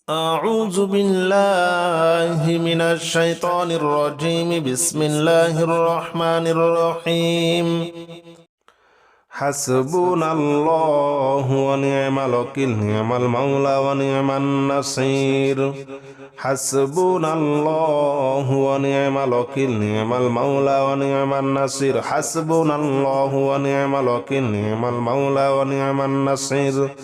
أعوذ بالله من الشيطان الرجيم. بسم الله الرحمن الرحيم. حسبنا الله ونعم الوكيل، نعم المولى ونعم النصير. حسبنا الله ونعم الوكيل، نعم المولى ونعم النصير. حسبنا الله ونعم الوكيل، نعم المولى ونعم النصير.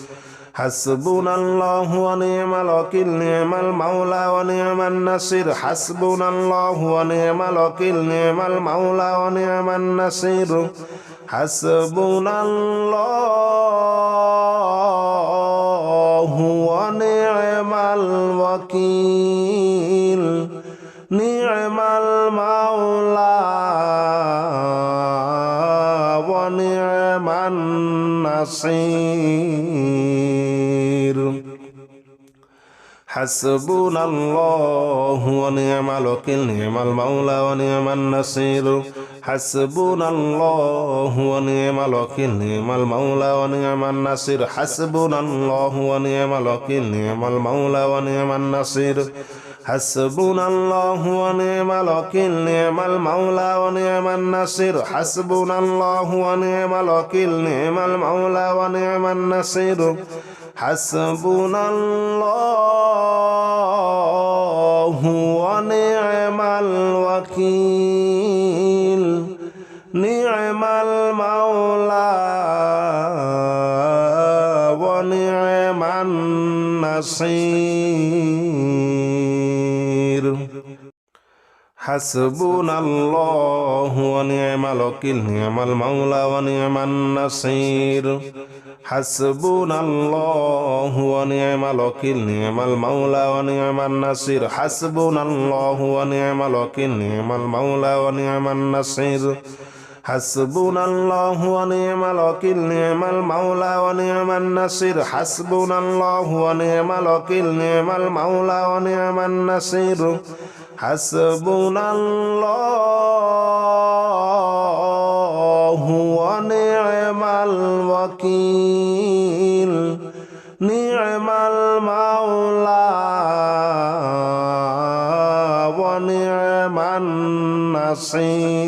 حسبنا الله ونعم الوكيل، نعم المولى ونعم النصير. حسبنا الله ونعم الوكيل، نعم المولى ونعم النصير. حسبنا الله ونعم الوكيل، نعم المولى ونعم النصير. حسبنا الله ونعم الوكيل، نعم المولى ونعم النصير. حسبنا الله ونعم الوكيل، نعم المولى ونعم النصير. حسبنا الله ونعم الوكيل، نعم المولى ونعم النصير. حسبنا الله ونعم الوكيل، نعم المولى ونعم النصير. حسبنا الله ونعم الوكيل، نعم المولى ونعم النصير. حسبنا الله ونعم الوكيل، نعم المولى ونعم النصير. حسبنا الله ونعم الوكيل، نعم المولى ونعم النصير. حسبنا الله ونعم الوكيل، نعم المولى ونعم النصير. حسبنا الله ونعم الوكيل، نعم المولى ونعم النصير. حسبنا الله ونعم الوكيل، نعم المولى ونعم النصير. حسبنا الله ونعم الوكيل، نعم المولى ونعم النصير. حسبنا الله ونعم الوكيل، نعم المولى ونعم النصير.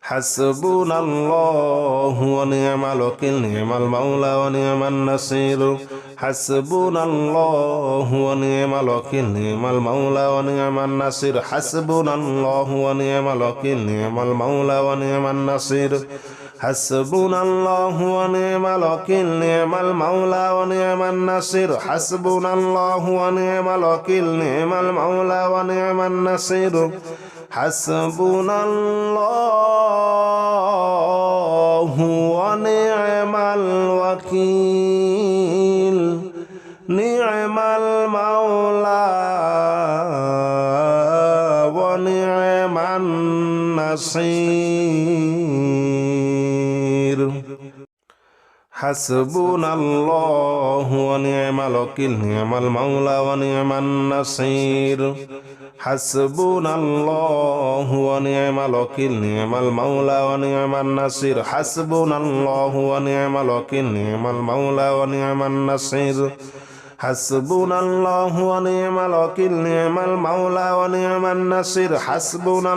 حسبنا الله ونعم الوكيل، نعم المولى ونعم النصير. حسبنا الله ونعم الوكيل، نعم المولى ونعم النصير. حسبنا الله ونعم الوكيل، نعم المولى ونعم النصير. حسبنا الله ونعم الوكيل، نعم المولى ونعم النصير. حسبنا الله ونعم الوكيل، نعم المولى ونعم النصير. حسبنا الله ونعم الوكيل، نعم المولى ونعم النصير. حسبنا الله ونعم الوكيل، نعم المولى ونعم النصير. حسبنا الله ونعم الوكيل، نعم المولى ونعم النصير. حسبنا الله ونعم الوكيل، نعم المولى ونعم النصير. حسبنا الله ونعم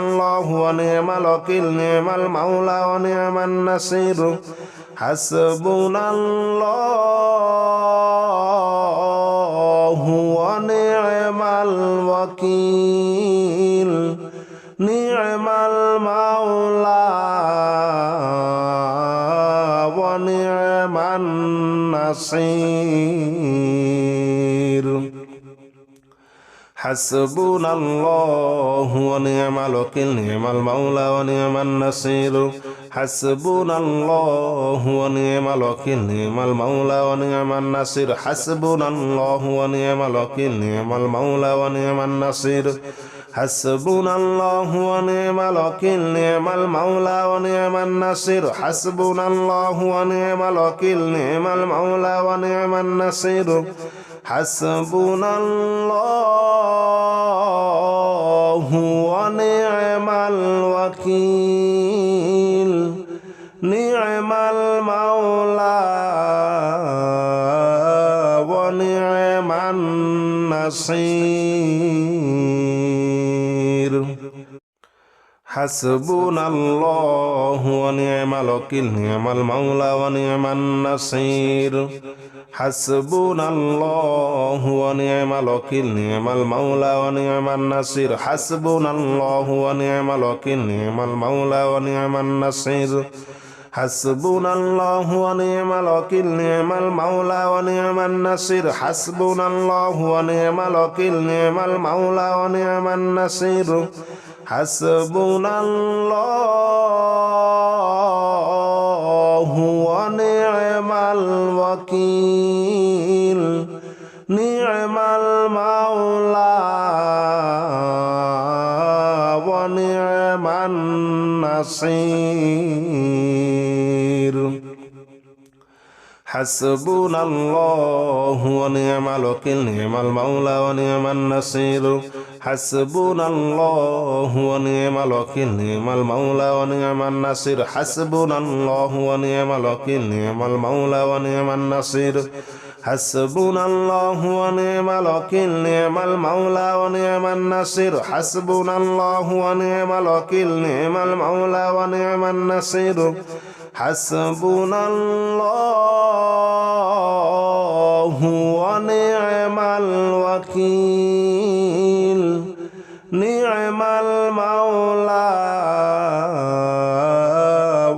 الوكيل، نعم المولى ونعم النصير. حسبنا الله ونعم الوكيل، نعم المولى ونعم النصير. حسبنا الله ونعم الوكيل، نعم المولى ونعم النصير. حسبنا الله ونعم الوكيل، نعم المولى ونعم النصير. حسبنا الله ونعم الوكيل، نعم المولى ونعم النصير. حسبنا الله ونعم الوكيل، نعم المولى ونعم النصير. حسبنا الله ونعم الوكيل، نعم المولى ونعم النصير. حسبنا الله ونعم الوكيل، نعم المولى ونعم النصير. حسبنا الله ونعم الوكيل، نعم المولى النصير حسبنا الله ونعم الوكيل نعم المولى ونعم النصير حسبنا الله ونعم الوكيل نعم المولى ونعم النصير حسبنا الله ونعم الوكيل نعم المولى ونعم النصير حسبنا الله ونعم الوكيل نعم المولى ونعم النصير حسبنا الله ونعم الوكيل نعم المولى ونعم النصير حسبنا الله ونعم الوكيل نعم المولى ونعم النصير حسبنا الله ونعم الوكيل نعم المولى ونعم النصير حسبنا الله ونعم الوكيل نعم المولى ونعم النصير حسبنا الله ونعم الوكيل نعم المولى ونعم النصير حسبنا الله ونعم الوكيل نعم المولى ونعم النصير حسبنا الله ونعم الوكيل نعم المولى ونعم النصير حسبنا الله ونعم الوكيل نعم المولى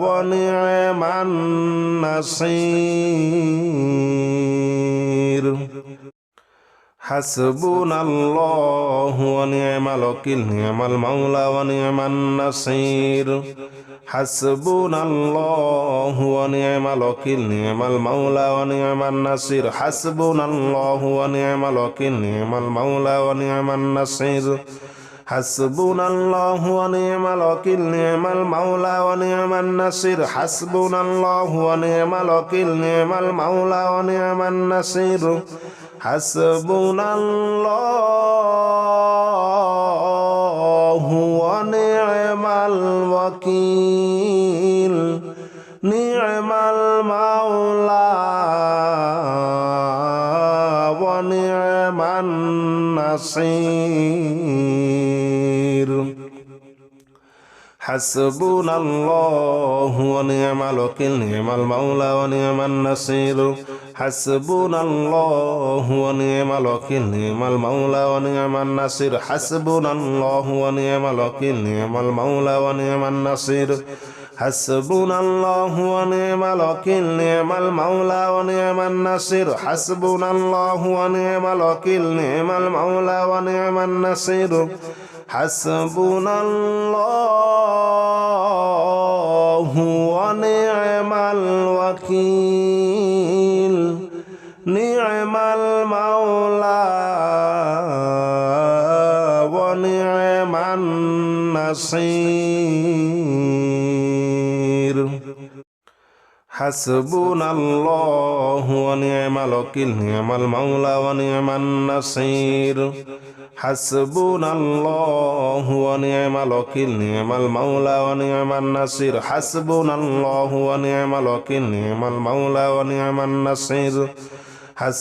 ونعم النصير حسبنا الله ونعم الوكيل نعم المولى ونعم النصير حسبنا الله ونعم الوكيل نعم المولى ونعم النصير حسبنا الله ونعم الوكيل نعم المولى ونعم النصير حسبنا الله ونعم الوكيل نعم المولى ونعم النصير حسبنا الله ونعم الوكيل نعم المولى ونعم النصير حسبنا الله ونعم الوكيل نعم المولى ونعم النصير حسبنا الله ونعم الوكيل نعم المولى ونعم النصير حسبنا الله ونعم الوكيل نعم المولى ونعم النصير حسبنا الله ونعم الوكيل نعم المولى ونعم النصير حسبنا الله ونعم الوكيل نعم المولى ونعم النصير حسبنا الله ونعم الوكيل نعم المولى ونعم النصير حسبنا الله ونعم الوكيل نعم المولى ونعم النصير حسبنا الله ونعم الوكيل نعم المولى ونعم النصير حسبنا الله ونعم الوكيل نعم المولى ونعم النصير حسبنا الله ونعم الوكيل نعم المولى ونعم النصير حسبنا الله ونعم الوكيل نعم المولى ونعم النصير حسبنا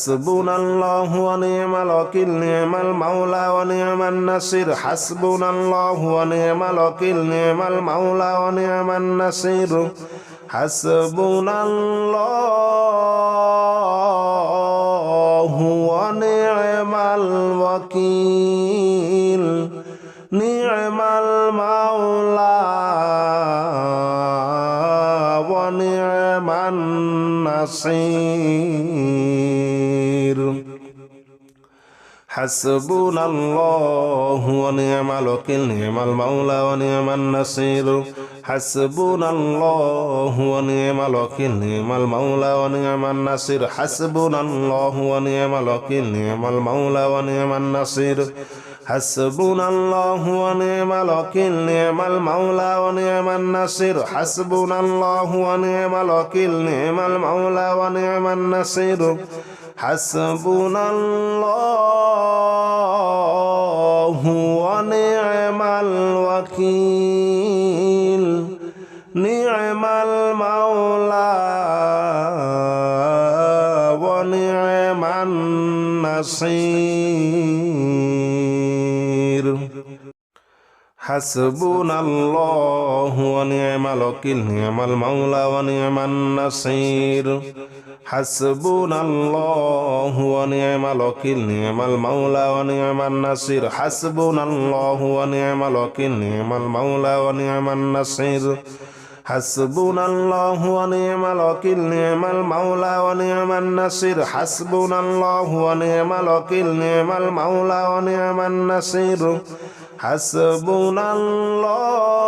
الله ونعم الوكيل نعم المولى ونعم النصير حسبنا الله ونعم الوكيل نعم المولى ونعم النصير حسبنا الله ونعم الوكيل نعم المولى ونعم النصير حسبنا الله ونعم الوكيل نعم المولى ونعم النصير حسبنا الله ونعم الوكيل نعم المولى ونعم النصير حسبنا الله ونعم الوكيل نعم المولى ونعم النصير حسبنا الله ونعم الوكيل نعم المولى ونعم النصير حسبنا الله ونعم الوكيل نعم المولى ونعم النصير حسبنا الله ونعم الوكيل نعم المولى ونعم النصير حسبنا الله ونعم الوكيل نعم المولى ونعم النصير حسبنا الله ونعم الوكيل نعم المولى ونعم النصير حسبنا الله ونعم الوكيل نعم المولى ونعم النصير حسبنا الله ونعم الوكيل نعم المولى ونعم النصير حسبنا الله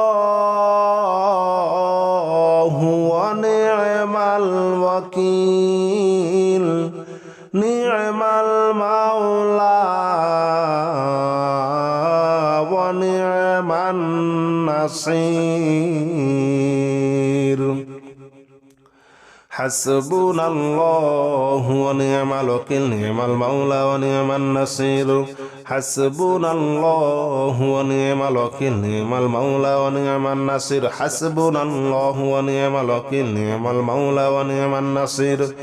ونعم الوكيل نعم المولى ونعم النصير حسبنا الله ونعم الوكيل نعم المولى ونعم النصير حسبنا الله ونعم الوكيل نعم المولى ونعم النصير حسبنا الله ونعم الوكيل نعم المولى ونعم النصير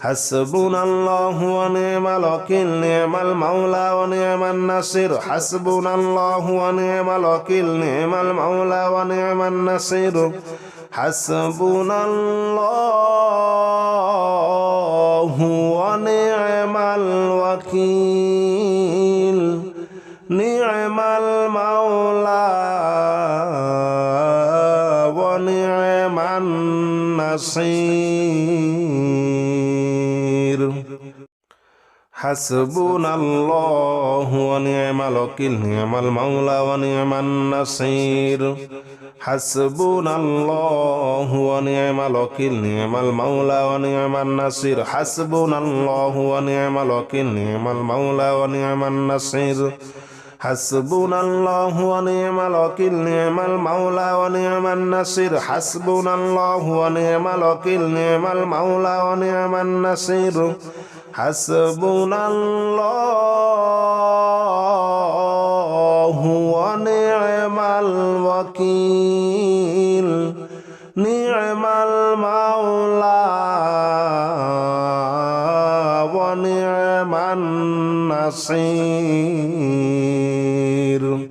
حسبنا الله ونعم الوكيل نعم المولى ونعم النصير حسبنا الله ونعم الوكيل نعم المولى ونعم النصير حسبنا الله ونعم الوكيل نعم المولى ونعم النصير حسبنا الله ونعم الوكيل نعم المولى ونعم النصير حسبنا الله ونعم الوكيل نعم المولى ونعم النصير حسبنا الله ونعم الوكيل نعم المولى ونعم النصير حسبنا الله ونعم الوكيل نعم المولى ونعم النصير حسبنا الله ونعم الوكيل نعم المولى ونعم النصير حسبنا الله ونعم الوكيل نعم المولى ونعم النصير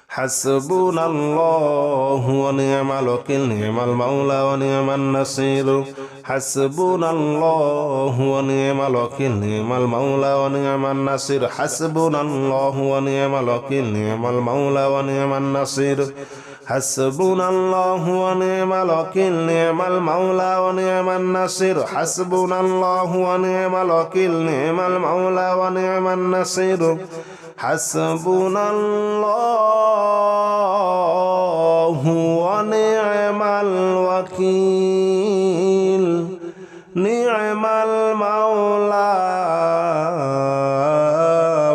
حسبنا الله ونعم الوكيل نعم المولى ونعم النصير حسبنا الله ونعم الوكيل نعم المولى ونعم النصير حسبنا الله ونعم الوكيل نعم المولى ونعم النصير حسبنا الله ونعم الوكيل نعم المولى ونعم النصير حسبنا الله ونعم الوكيل نعم المولى ونعم النصير حسبنا الله ونعم الوكيل نعم المولى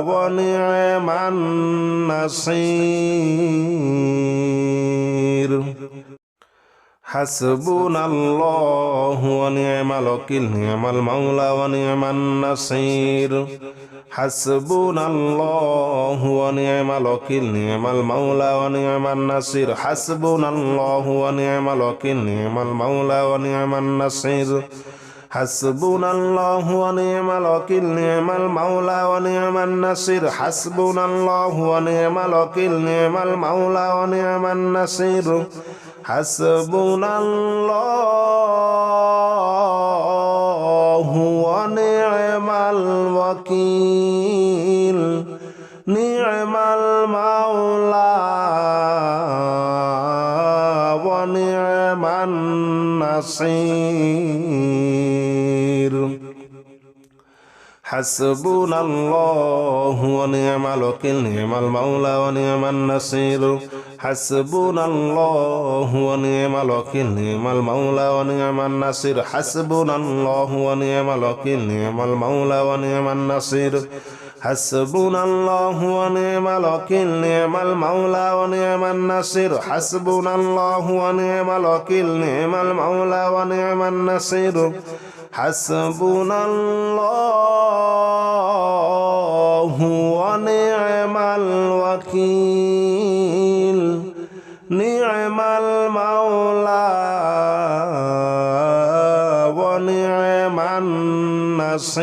ونعم النصير حسبنا الله ونعم الوكيل نعم المولى ونعم النصير حسبنا الله ونعم الوكيل نعم المولى ونعم النصير حسبنا الله ونعم الوكيل نعم المولى ونعم النصير حسبنا الله ونعم الوكيل نعم المولى ونعم النصير حسبنا الله ونعم الوكيل نعم المولى ونعم النصير حسبنا الله ونعم الوكيل نعم المولى ونعم النصير حسبنا الله ونعم الوكيل نعم المولى ونعم النصير حسبنا الله ونعم الوكيل نعم المولى ونعم النصير حسبنا الله ونعم الوكيل نعم المولى ونعم النصير حسبنا الله ونعم الوكيل نعم المولى ونعم النصير حسبنا الله ونعم الوكيل نعم المولى ونعم النصير حسبنا الله ونعم الوكيل نعم المولى ونعم النصير النصير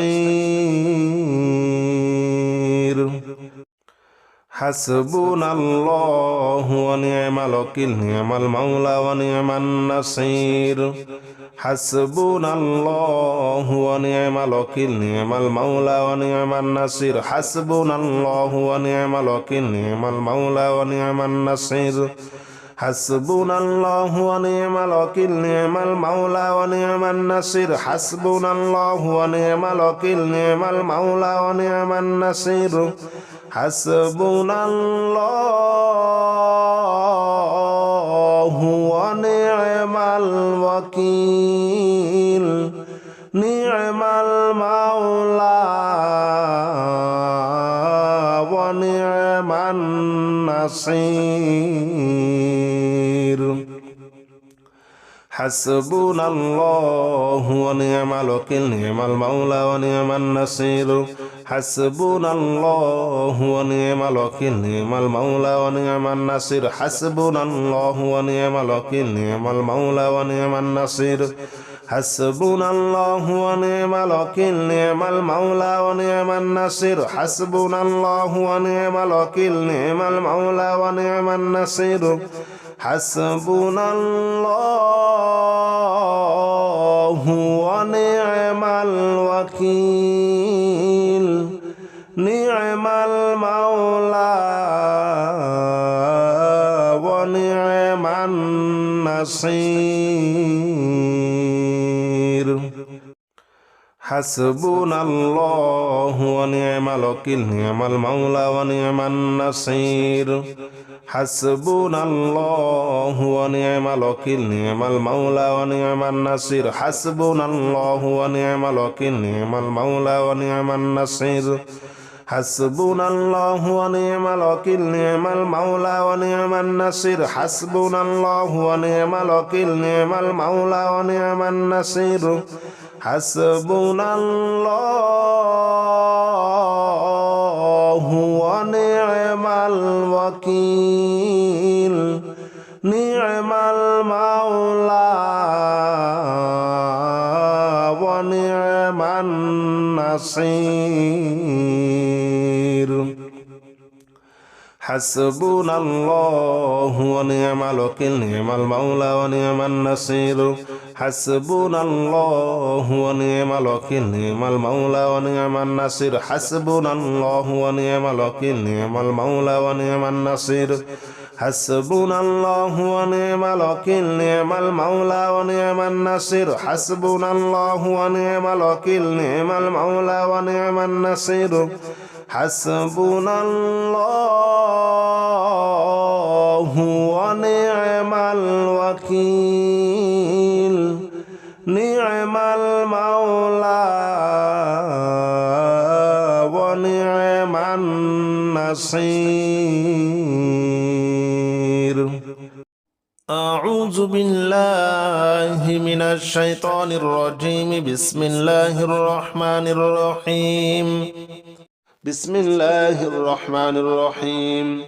حسبنا الله ونعم الوكيل نعم المولى ونعم النصير حسبنا الله ونعم الوكيل نعم المولى ونعم النصير حسبنا الله ونعم الوكيل نعم المولى ونعم النصير حسبنا الله ونعم الوكيل نعم المولى ونعم النصير حسبنا الله ونعم الوكيل نعم المولى ونعم النصير حسبنا الله ونعم الوكيل نعم المولى ونعم النصير حسبنا الله ونعم الوكيل نعم المولى ونعم النصير حسبنا الله ونعم الوكيل نعم المولى ونعم النصير حسبنا الله ونعم الوكيل نعم المولى ونعم النصير حسبنا الله ونعم الوكيل نعم المولى ونعم النصير حسبنا الله ونعم الوكيل نعم المولى ونعم النصير حسبنا الله ونعم الوكيل نعم المولى ونعم النصير حسبنا الله ونعم الوكيل نعم المولى ونعم النصير حسبنا الله ونعم الوكيل نعم المولى ونعم النصير حسبنا الله ونعم الوكيل نعم المولى ونعم النصير حسبنا الله ونعم الوكيل نعم المولى ونعم النصير حسبنا الله ونعم الوكيل نعم المولى ونعم النصير حسبنا الله ونعم الوكيل نعم المولى ونعم النصير حسبنا الله ونعم الوكيل نعم المولى ونعم النصير حسبنا الله ونعم الوكيل نعم المولى ونعم النصير حسبنا الله ونعم الوكيل نعم المولى ونعم النصير حسبنا الله ونعم الوكيل نعم المولى ونعم النصير حسبنا الله ونعم الوكيل نعم المولى ونعم النصير حسبنا الله ونعم الوكيل نعم المولى ونعم النصير أعوذ بالله من الشيطان الرجيم بسم الله الرحمن الرحيم بسم الله الرحمن الرحيم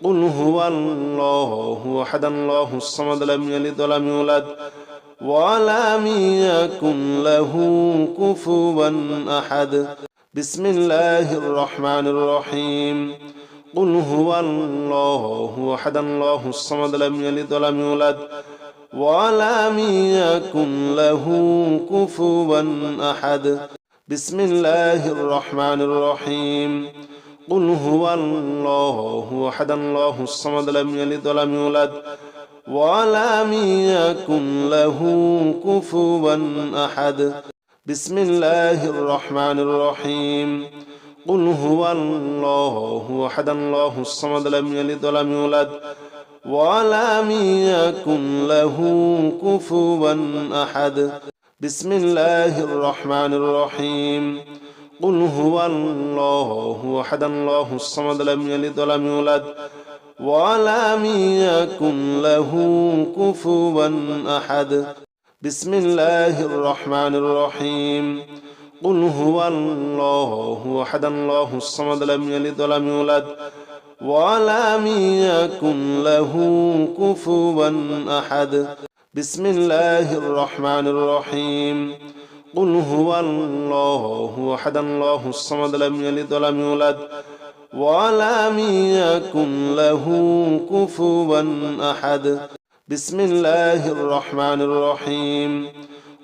قل هو الله أحد الله الصمد لم يلد ولم يولد ولم يكن له كفوا أحد بسم الله الرحمن الرحيم قل هو الله أحد الله الصمد لم يلد ولم يولد ولم يكن له كفوا أحد بسم الله الرحمن الرحيم قل هو الله أحد الله الصمد لم يلد ولم يولد ولم يكن له كفوا أحد بسم الله الرحمن الرحيم قل هو الله أحد الله الصمد لم يلد ولم يولد ولم يكن له كفوا أحد بسم الله الرحمن الرحيم قل هو الله أحد الله الصمد لم يلد ولم يولد ولم يكن له كفوا أحد بسم الله الرحمن الرحيم قل هو الله أحد الله الصمد لم يلد ولم يولد ولم يكن له كفوا أحد بسم الله الرحمن الرحيم قل هو الله أحد الله الصمد لم يلد ولم يولد ولم يكن له كفوا أحد بسم الله الرحمن الرحيم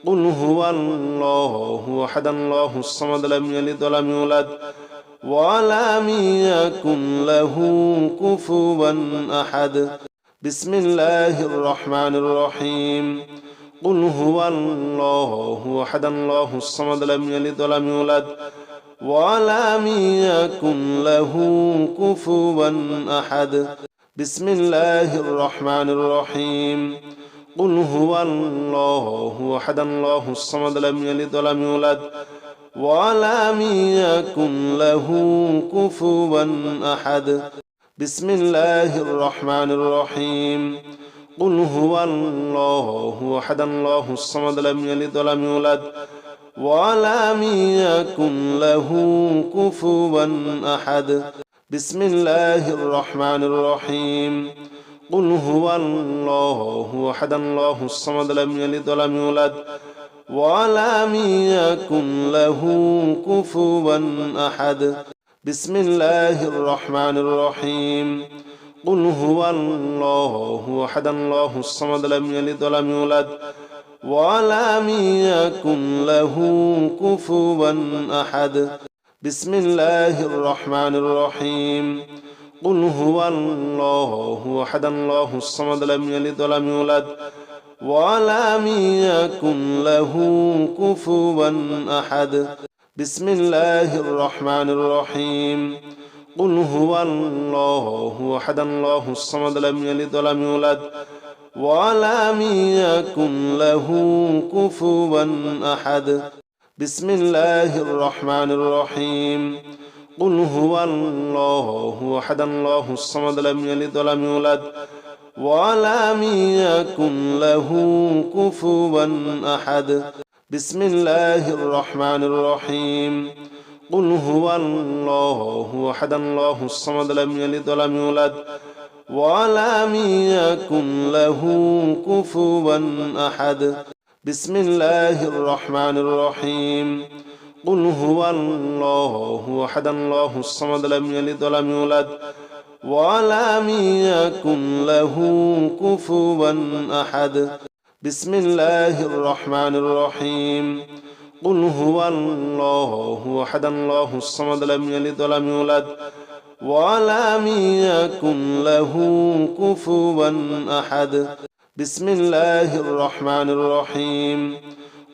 قل هو الله أحد الله الصمد لم يلد ولم يولد ولم يكن له كفوا أحد بسم الله الرحمن الرحيم قل هو الله أحد الله الصمد لم يلد ولم يولد ولم يكن له كفوا أحد بسم الله الرحمن الرحيم قل هو الله أحد الله الصمد لم يلد ولم يولد ولم يكن له كفوا أحد بسم الله الرحمن الرحيم قل هو الله أحد الله الصمد لم يلد ولم يولد ولم يكن له كفوا أحد بسم الله الرحمن الرحيم قل هو الله أحد الله الصمد لم يلد ولم يولد ولم يكن له كفوا أحد بسم الله الرحمن الرحيم قل هو الله أحد الله الصمد لم يلد ولم يولد ولم يكن له كفوا أحد بسم الله الرحمن الرحيم قل هو الله أحد الله الصمد لم يلد ولم يولد ولم يكن له كفوا أحد بسم الله الرحمن الرحيم قل هو الله أحد الله الصمد لم يلد ولم يولد ولم يكن له كفوا أحد بسم الله الرحمن الرحيم قل هو الله أحد الله الصمد لم يلد ولم يولد ولم يكن له كفوا أحد بسم الله الرحمن الرحيم قل هو الله أحد الله الصمد لم يلد ولم يولد ولم يكن له كفوا أحد بسم الله الرحمن الرحيم قل هو الله أحد الله الصمد لم يلد ولم يولد ولم يكن له كفوا أحد بسم الله الرحمن الرحيم قل هو الله أحد الله الصمد لم يلد ولم يولد ولم يكن له كفوا أحد بسم الله الرحمن الرحيم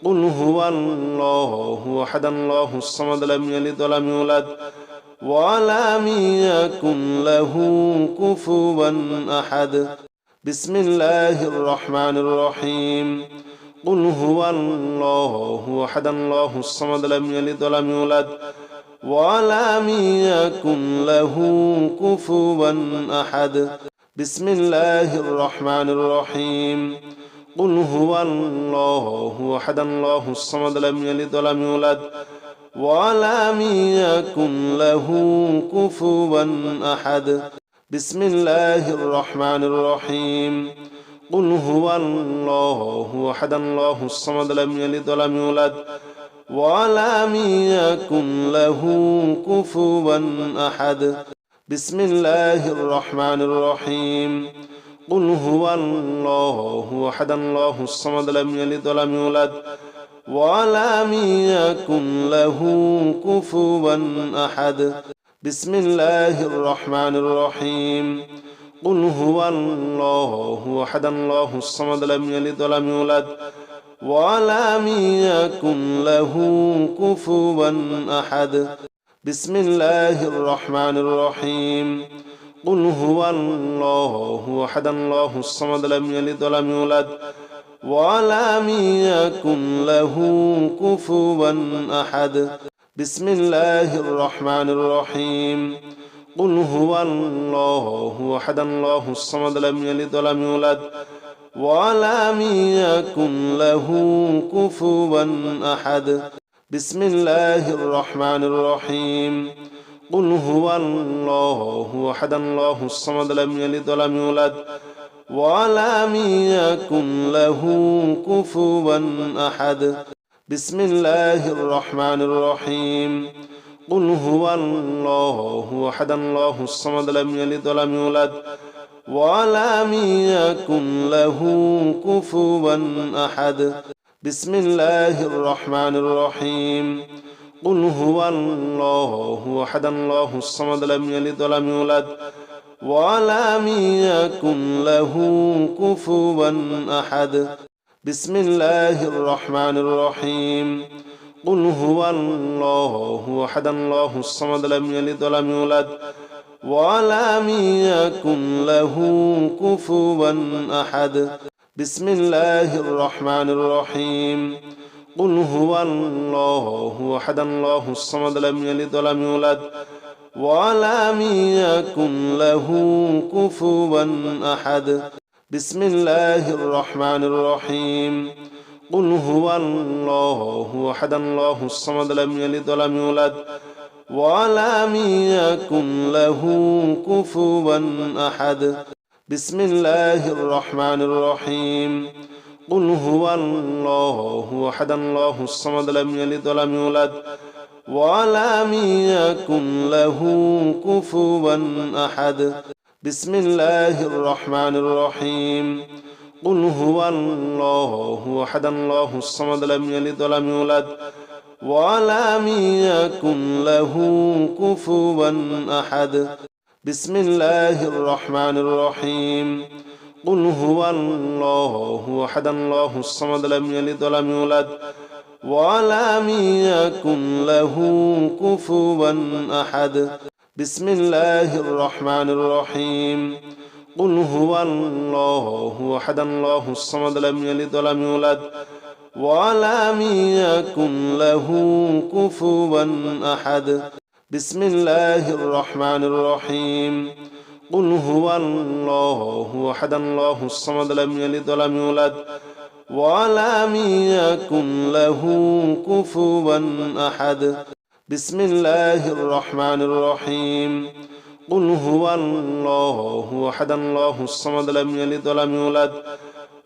قل هو الله أحد الله الصمد لم يلد ولم يولد ولم يكن له كفوا أحد بسم الله الرحمن الرحيم قل هو الله أحد الله الصمد لم يلد ولم يولد ولم يكن له كفوا أحد بسم الله الرحمن الرحيم قل هو الله أحد الله الصمد لم يلد ولم يولد ولم يكن له كفوا أحد بسم الله الرحمن الرحيم قل هو الله أحد الله الصمد لم يلد ولم يولد ولم يكن له كفوا أحد بسم الله الرحمن الرحيم قل هو الله أحد الله الصمد لم يلد ولم يولد ولم يكن له كفوا أحد بسم الله الرحمن الرحيم قل هو الله أحد الله الصمد لم يلد ولم يولد ولم يكن له كفوا أحد بسم الله الرحمن الرحيم قل هو الله أحد الله الصمد لم يلد ولم يولد ولم يكن له كفوا أحد بسم الله الرحمن الرحيم قل هو الله أحد الله الصمد لم يلد ولم يولد ولم يكن له كفوا أحد بسم الله الرحمن الرحيم قل هو الله أحد الله الصمد لم يلد ولم يولد ولم يكن له كفوا أحد بسم الله الرحمن الرحيم قل هو الله أحد الله الصمد لم يلد ولم يولد ولم يكن له كفوا أحد بسم الله الرحمن الرحيم قل هو الله أحد الله الصمد لم يلد ولم يولد ولم يكن له كفوا أحد بسم الله الرحمن الرحيم قل هو الله أحد الله الصمد لم يلد ولم يولد ولم يكن له كفوا أحد بسم الله الرحمن الرحيم قل هو الله أحد الله الصمد لم يلد ولم يولد ولم يكن له كفوا أحد بسم الله الرحمن الرحيم قل هو الله أحد الله الصمد لم يلد ولم يولد ولم يكن له كفوا أحد بسم الله الرحمن الرحيم قل هو الله أحد الله الصمد لم يلد ولم يولد ولم يكن له كفوا أحد بسم الله الرحمن الرحيم قل هو الله أحد الله الصمد لم يلد ولم يولد ولم يكن له كفوا أحد بسم الله الرحمن الرحيم قل هو الله أحد الله الصمد لم يلد ولم يولد ولم يكن له كفوا أحد بسم الله الرحمن الرحيم قل هو الله أحد الله الصمد لم يلد ولم يولد ولم يكن له كفوا أحد بسم الله الرحمن الرحيم قل هو الله أحد الله الصمد لم يلد ولم يولد ولم يكن له كفوا أحد بسم الله الرحمن الرحيم قل هو الله أحد الله الصمد لم يلد ولم يولد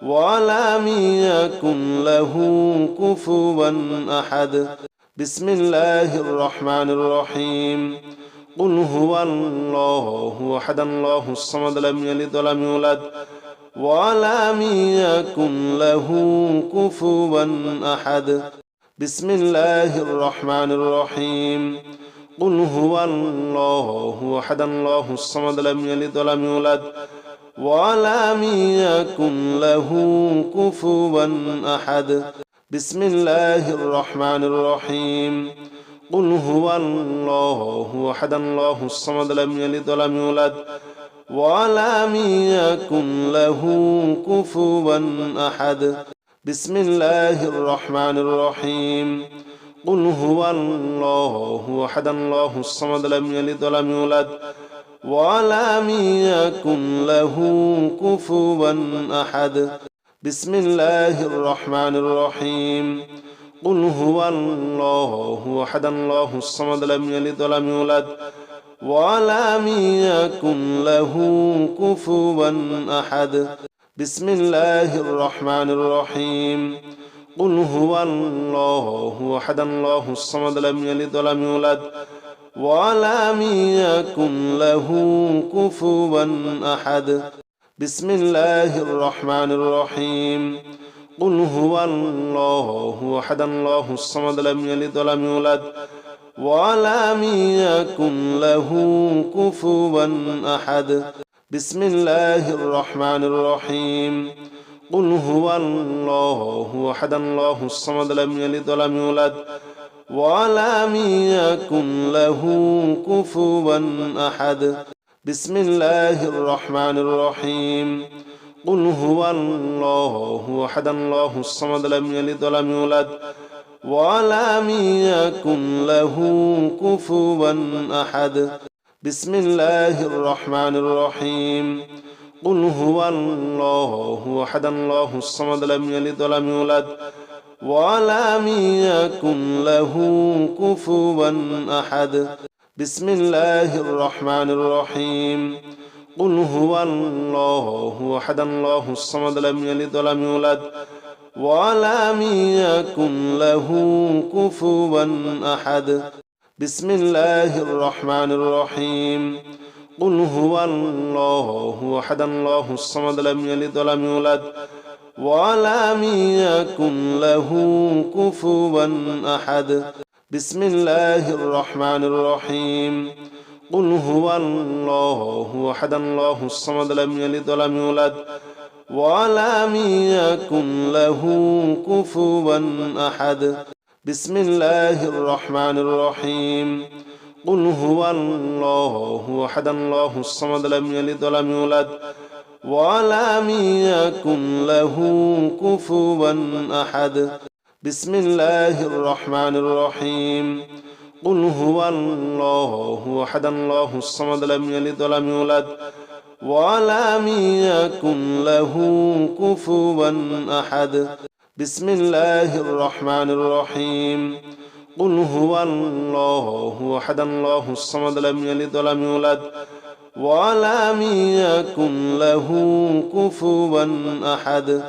ولم يكن له كفوا أحد بسم الله الرحمن الرحيم قل هو الله أحد الله الصمد لم يلد ولم يولد ولم يكن له كفوا أحد بسم الله الرحمن الرحيم قل هو الله أحد الله الصمد لم يلد ولم يولد ولم يكن له كفوا أحد بسم الله الرحمن الرحيم قل هو الله أحد الله الصمد لم يلد ولم يولد ولم يكن له كفوا أحد بسم الله الرحمن الرحيم قل هو الله أحد الله الصمد لم يلد ولم يولد ولم يكن له كفوا أحد بسم الله الرحمن الرحيم قل هو الله أحد الله الصمد لم يلد ولم يولد ولم يكن له كفوا أحد بسم الله الرحمن الرحيم قل هو الله أحد الله الصمد لم يلد ولم يولد ولم يكن له كفوا أحد بسم الله الرحمن الرحيم قل هو الله أحد الله الصمد لم يلد ولم يولد ولم يكن له كفوا أحد بسم الله الرحمن الرحيم قل هو الله أحد الله الصمد لم يلد ولم يولد ولم يكن له كفوا أحد بسم الله الرحمن الرحيم قل هو الله أحد الله الصمد لم يلد ولم يولد ولم يكن له كفوا أحد بسم الله الرحمن الرحيم قل هو الله أحد الله الصمد لم يلد ولم يولد ولم يكن له كفوا أحد بسم الله الرحمن الرحيم قل هو الله أحد الله الصمد لم يلد ولم يولد ولم يكن له كفوا أحد بسم الله الرحمن الرحيم قل هو الله أحد الله الصمد لم يلد ولم يولد ولم يكن له كفوا أحد بسم الله الرحمن الرحيم قل هو الله أحد الله الصمد لم يلد ولم يولد ولم يكن له كفوا أحد بسم الله الرحمن الرحيم قل هو الله أحد الله الصمد لم يلد ولم يولد ولم يكن له كفوا أحد بسم الله الرحمن الرحيم قل هو الله أحد الله الصمد لم يلد ولم يولد ولم يكن له كفوا أحد بسم الله الرحمن الرحيم قل هو الله أحد الله الصمد لم يلد ولم يولد ولم يكن له كفوا أحد